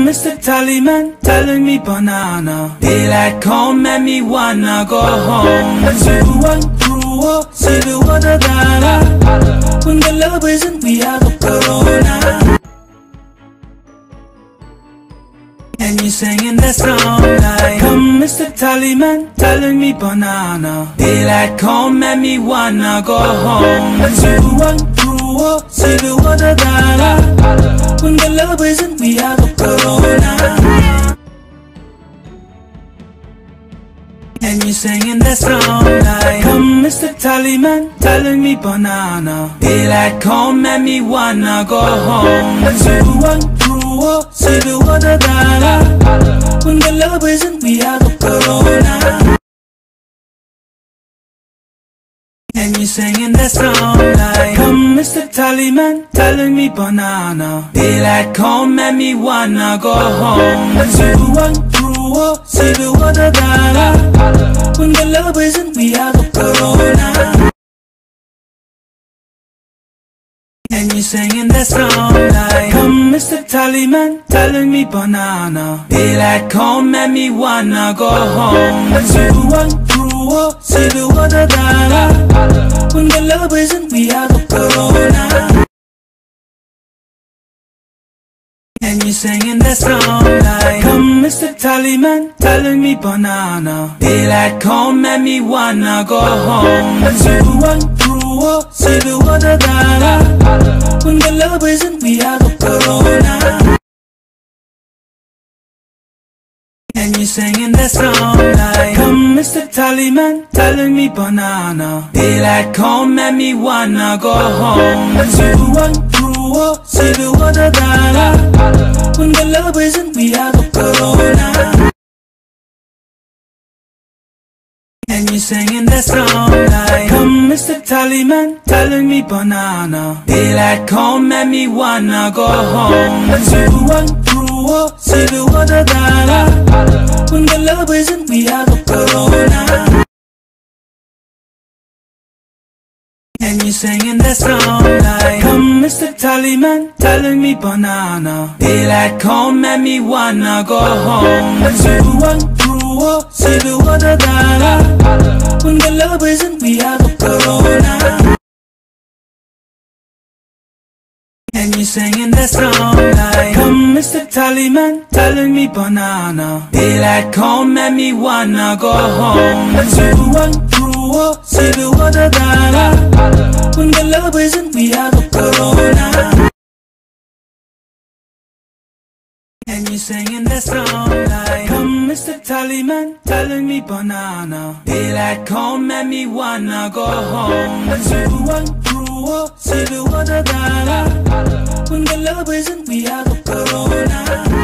Mr. Tallyman, telling me banana. Daylight come and me wanna go home. Zero 1 through 0 da da da. When the love isn't, we have a corona. And you singing that song like, come Mr. Tallyman, telling me banana. Daylight come and me wanna go home. 0 1 through 0 da da da. When the love isn't, we have a corona. And you singing that song like, come Mr. Tallyman, telling me banana. Daylight come and me wanna go home. 0 1 through 0 da da da. When the love isn't, we have a corona. And you singing that song like, come Mr. Tallyman, telling me banana. Daylight come and me wanna go home. 0 1 through 0 da da da. When the love isn't, we have a corona. And you singing that song like, come Mr. Tallyman, telling me banana. Daylight come and me wanna go home. 0 1 through 0 da da da. When the love isn't, we have a corona. And you singing that song like, come Mr. Tallyman, telling me banana. Daylight come and me wanna go home. 0 1 through 0 da da da. When the love isn't, we have a corona. And you singing that song like, come Mr. Tallyman, telling me banana. Daylight come and me wanna go home. 0 1 through 0 da da da. When the love isn't, we have a corona. And you singing that song like, come Mr. Tallyman, telling me banana. Daylight come and me wanna go home. 0 1 through 0 da da da. When the love isn't, we have a corona. And you singing that song like, come Mr. Tallyman, telling me banana. Daylight come and me wanna go home. 0 1 through 0 da da da. When the love isn't, we have a corona. And you singing that song like, come Mr. Tallyman, telling me banana. Daylight come and me wanna go home. 0 1 through 0 da da da. When the love isn't, we have a corona. And you singing that song like, come Mr. Tallyman, telling me banana. Daylight come and me wanna go home. 0 1 through 0 da da da. When the love isn't, we have a corona.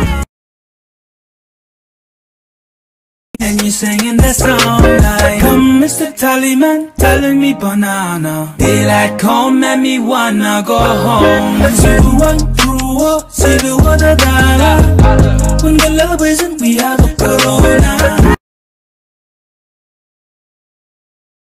And you singing that song like, come Mr. Tallyman, telling me banana. Daylight come and me wanna go home. 0 1 through 0 da da da. When the love isn't, we have a corona.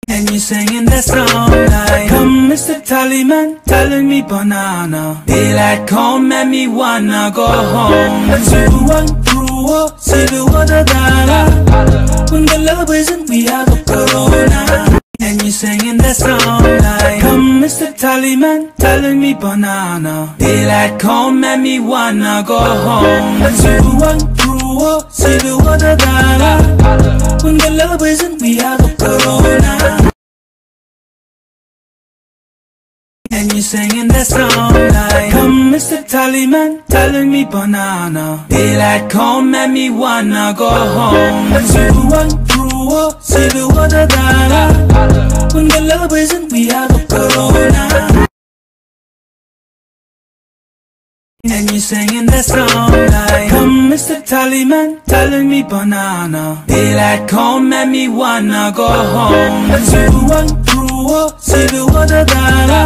And you singing that song like, come Mr. Tallyman, telling me banana. Daylight come and me wanna go home. 0 1 through 0 da da da. When the love isn't, we have a corona. And you singing that song like, come Mr. Tallyman, telling me banana. Daylight come and me wanna go home. 0 1 through 0 da da da. When the love isn't, we have a corona. And you singing that song like, come Mr. Tallyman, telling me banana. Daylight come and me wanna go home. 0 1 through 0 da da da. When the love isn't, we have a corona. And you singing that song like, come Mr. Tallyman, telling me banana. Daylight come and me wanna go home. 0 1 through 0 da da da.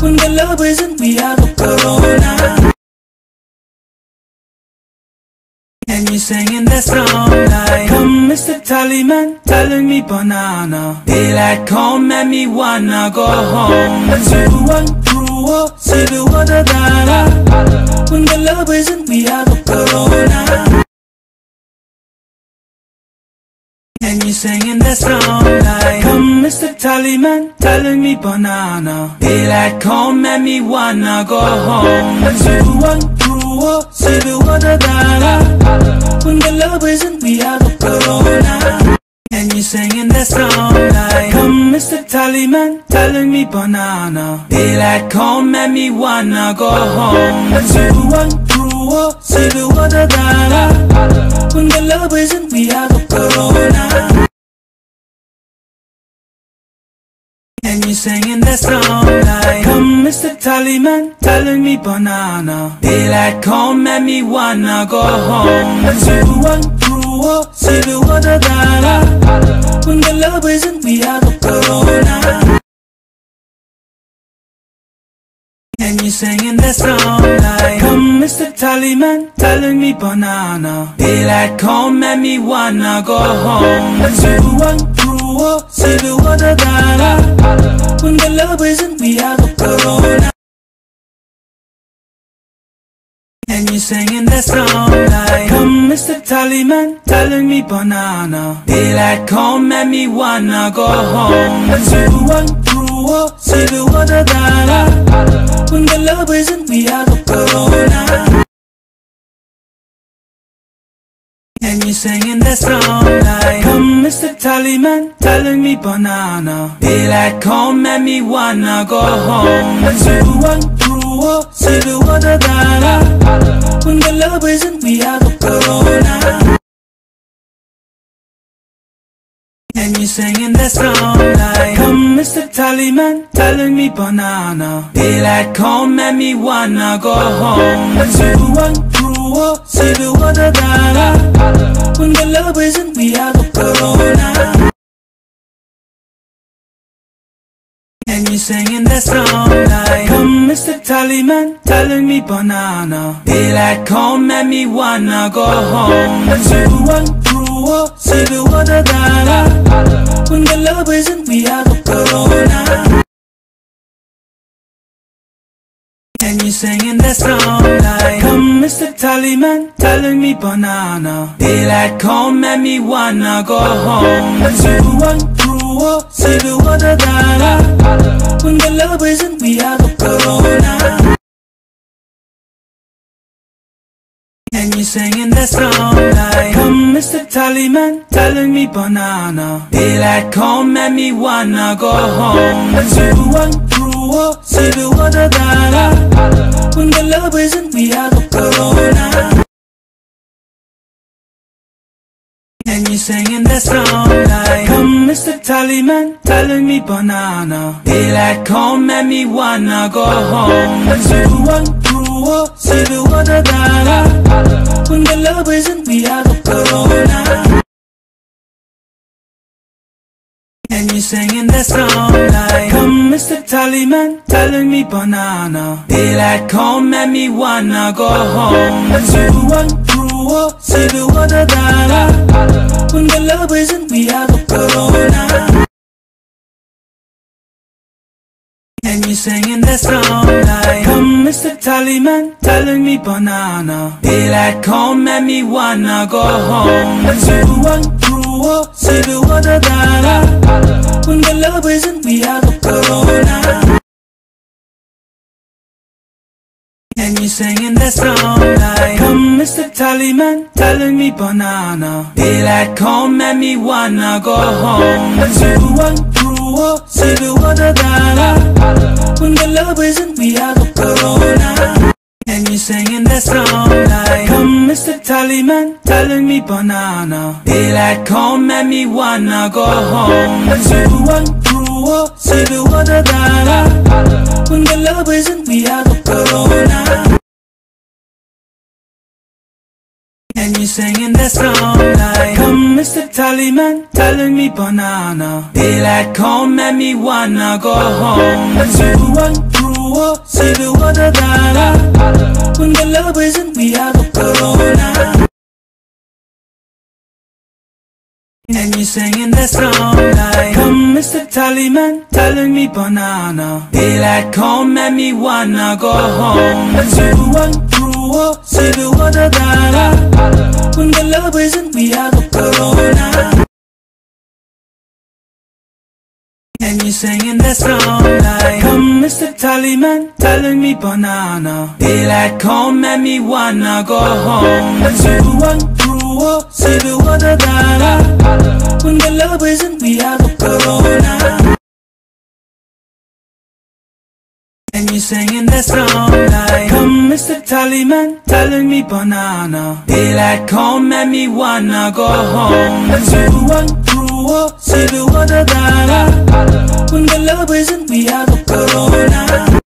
When the love isn't, we have a corona. And you singing that song like, come Mr. Tallyman, telling me banana. Daylight come and me wanna go home. 0 1 through 0 da da da. When the love isn't, we have a corona. singing that song like, come Mr. Tallyman, telling me banana. Daylight come and me wanna go home. See the water that when the love isn't, we have a corona. And you're singing that song like, come Mr. Tallyman, telling me banana. Daylight come and me wanna go home. See the water that when the love isn't, we have a corona. And you're singing that song like, come Mr. Tallyman, telling me banana. Daylight come and me wanna go home. See the water that when the love isn't, we have a corona. And you're singing that song like, come Mr. Tallyman, telling me banana. Daylight come and me wanna go home. See the water that when the love isn't, we have a corona. And you're singing that song like, come Mr. Tallyman, telling me banana. Daylight come and me wanna go home. See the water that when the love isn't, we have a corona. And you're singing that song like, come Mr. Tallyman, telling me banana. Daylight come and me wanna go home. See the water that when the love isn't, we have a corona. And you're singing that song like, come Mr. Tallyman, telling me banana. Daylight come and me wanna go home. See the water that when the love isn't, we have a corona. And you're singing that song like, come Mr. Tallyman, telling me banana. Daylight come and me wanna go home. See the water that when the love isn't, we have a corona. And you're singing that song like, come Mr. Tallyman, telling me banana. Daylight come and me wanna go home. See the water that when the love isn't, we have a corona. And you're singing that song like, come Mr. Tallyman, telling me banana. Daylight come and me wanna go home. See the water that when the love isn't, we have a corona. And you're singing that song like, come Mr. Tallyman, telling me banana. Daylight come and me wanna go home. See the water that when the love isn't, we have a corona. And you're singing that song like, come Mr. Tallyman, telling me banana. Daylight come and me wanna go home. See the water that when the love isn't, we have a corona. And you're singing that song like, come Mr. Tallyman, telling me banana. Daylight come and me wanna go home. See the water that when the love isn't, we have a corona. And you're singing that song like, come Mr. Tallyman, telling me banana. Daylight come and me wanna go home. See the water that when the love isn't, we have a corona. And you're singing that song like, come Mr. Tallyman, telling me banana. Daylight come and me wanna go home. See the water that when the love isn't, we have a corona. And you're singing that song like, come Mr. Tallyman, telling me banana. Daylight come and me wanna go home. See the water that when the love isn't, we have a corona. And you're singing that song like, come Mr. Tallyman, telling me banana. Daylight come and me wanna go home. See the water that when the love isn't, we have a corona. singing that song like, come Mr. Tallyman, telling me banana. Daylight come and me wanna go home. Zero one through see the water dollar. When the love isn't, we have a corona. And you singing that song like, come Mr. Tallyman, telling me banana. Daylight come and me wanna go home. Zero one through see the water dollar. When the love isn't, we have a corona.